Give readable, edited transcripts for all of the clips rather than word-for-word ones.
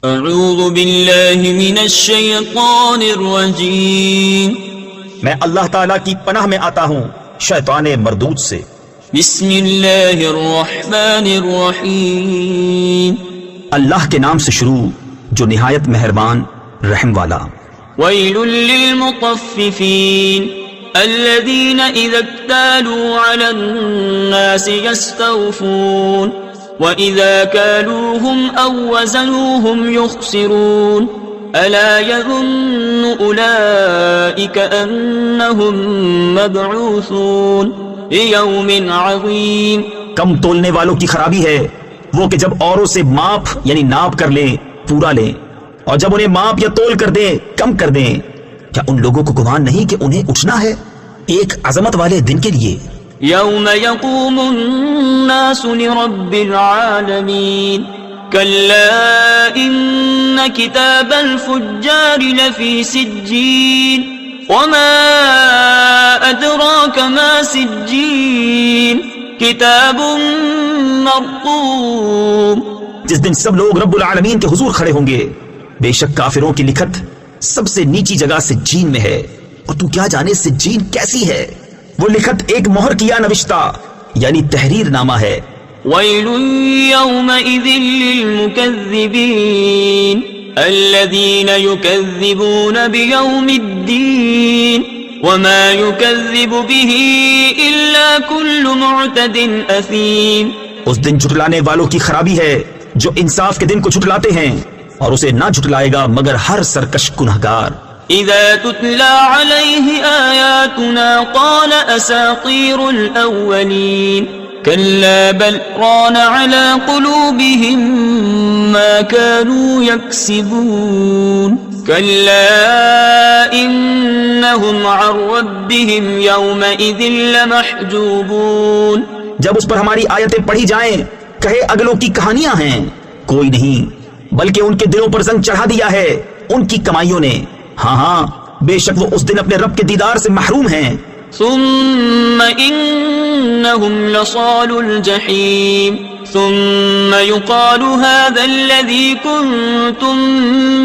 اعوذ باللہ من الشیطان الرجیم، میں اللہ تعالیٰ کی پناہ میں آتا ہوں شیطان مردود سے۔ بسم اللہ الرحمن الرحیم، اللہ کے نام سے شروع جو نہایت مہربان رحم والا۔ ویل للمطففین الذین اذا اکتالوا علی الناس یستوفون وَإِذَا كَالُوهُمْ أَوْ وَزَنُوهُمْ يُخْسِرُونَ أَلَا يَظُنُّ أُولَئِكَ أَنَّهُمْ مَبْعُوثُونَ لِيَوْمٍ عَظِيمٍ۔ کم تولنے والوں کی خرابی ہے وہ کہ جب اوروں سے ماپ یعنی ناپ کر لیں پورا لیں، اور جب انہیں ماپ یا تول کر دیں کم کر دیں، کیا ان لوگوں کو گمان نہیں کہ انہیں اٹھنا ہے ایک عظمت والے دن کے لیے؟ يوم يقوم الناس لرب العالمين كلا إن كتاب الفجار لفي سجين وما أدراك ما سجين كتاب مرقوم۔ جس دن سب لوگ رب العالمین کے حضور کھڑے ہوں گے، بے شک کافروں کی لکھت سب سے نیچی جگہ سجین میں ہے، اور تو کیا جانے سجین کیسی ہے؟ وہ لکھت ایک مہر کیا نوشتہ یعنی تحریر نامہ ہے۔ ویل یومئذ للمکذبین الذین یکذبون بیوم الدین وما یکذب به الا کل معتد اثیم۔ اس دن جھٹلانے والوں کی خرابی ہے جو انصاف کے دن کو جھٹلاتے ہیں، اور اسے نہ جھٹلائے گا مگر ہر سرکش گنہگار۔ اذا تتلى عليه آیاتنا قال اساطیر الاولین كلا بل ران على قلوبهم ما كانوا يكسبون كلا انهم عن ربهم يومئذ لمحجوبون۔ جب اس پر ہماری آیتیں پڑھی جائیں کہے اگلوں کی کہانیاں ہیں، کوئی نہیں بلکہ ان کے دلوں پر زنگ چڑھا دیا ہے ان کی کمائیوں نے۔ ہاں ہاں بے شک وہ اس دن اپنے رب کے دیدار سے محروم ہیں۔ ثم انہم لصال الجحیم ثم يقال هذا الذي كنتم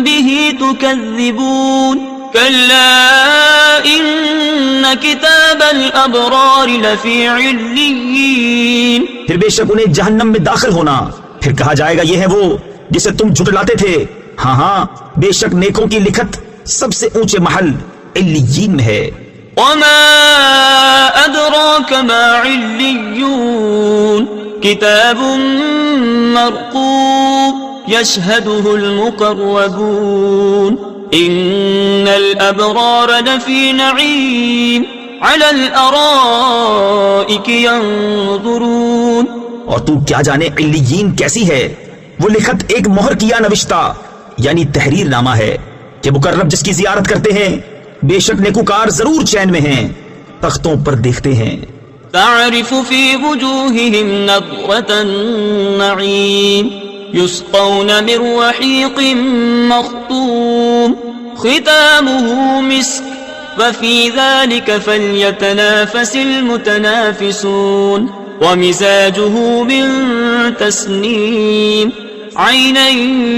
به تكذبون كلا ان كتاب الابرار لفی علیین۔ پھر بے شک انہیں جہنم میں داخل ہونا، پھر کہا جائے گا یہ ہے وہ جسے تم جھٹلاتے تھے۔ ہاں ہاں بے شک نیکوں کی لکھت سب سے اونچے محل علیین میں ہے۔ وما ادراک ما علیون کتاب مرقوم یشہدہ المقربون ان الابرار لفی نعیم علی الارائک ینظرون۔ اور تو کیا جانے علیین کیسی ہے؟ وہ لکھت ایک مہر کیا نوشتہ یعنی تحریر نامہ ہے کہ مقرب جس کی زیارت کرتے ہیں بے شک نیکوکار ضرور چین میں ہیں، تختوں پر دیکھتے ہیں۔ تعرف فی وجوہہم نضرۃ النعیم یسقون من رحیق مختوم ختامہ مسک وفی ذلک فلیتنافس المتنافسون ومزاجہ من تسنیم عینا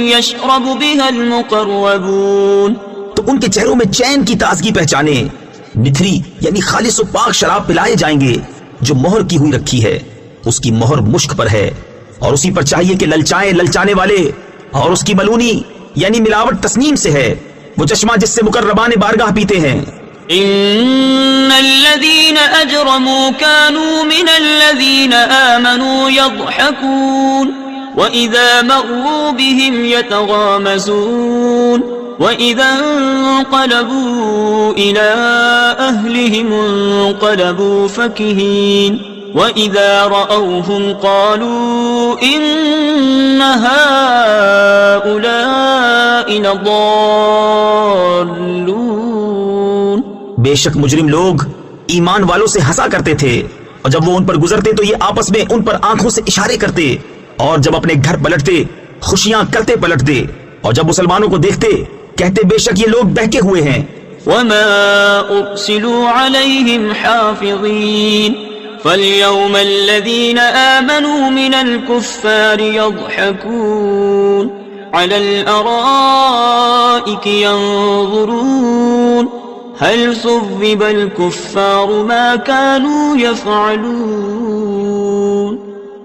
یشرب بها المقربون۔ تو ان کے چہروں میں چین کی تازگی پہچانے، نتھری یعنی خالص و پاک شراب پلائے جائیں گے جو مہر کی ہوئی رکھی ہے، اس کی مہر مشک پر ہے، اور اسی پر چاہیے کہ للچائیں للچانے والے، اور اس کی ملونی یعنی ملاوٹ تسنیم سے ہے، وہ چشمہ جس سے مقربان بارگاہ پیتے ہیں۔ ان الذين اجرموا كانوا من الذين آمنوا يضحكون وَإِذَا مَرُّوا بِهِمْ يَتَغَامَزُونَ وَإِذَا انقَلَبُوا إِلَىٰ أَهْلِهِمْ انقَلَبُوا فَكِهِينَ وَإِذَا رَأَوْهُمْ قَالُوا إِنَّ هَٰؤُلَاءِ لَضَالُّونَ۔ بے شک مجرم لوگ ایمان والوں سے ہنسا کرتے تھے، اور جب وہ ان پر گزرتے تو یہ آپس میں ان پر آنکھوں سے اشارے کرتے، اور جب اپنے گھر پلٹتے خوشیاں کرتے پلٹتے، اور جب مسلمانوں کو دیکھتے کہتے بے شک یہ لوگ بہکے ہوئے ہیں۔ وما ارسلوا علیہم حافظین فَالْيَوْمَ الَّذِينَ آمَنُوا مِنَ الْكُفَّارِ يَضْحَكُونَ على الأرائك ينظرون هل ثوب الكفار ما كانوا يفعلون.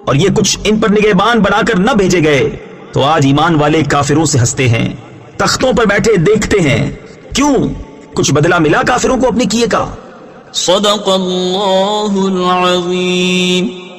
اور یہ کچھ ان پر نگہبان بنا کر نہ بھیجے گئے تو آج ایمان والے کافروں سے ہنستے ہیں، تختوں پر بیٹھے دیکھتے ہیں. کیوں؟ کچھ بدلہ ملا کافروں کو اپنے کیے کا. صدق اللہ العظیم.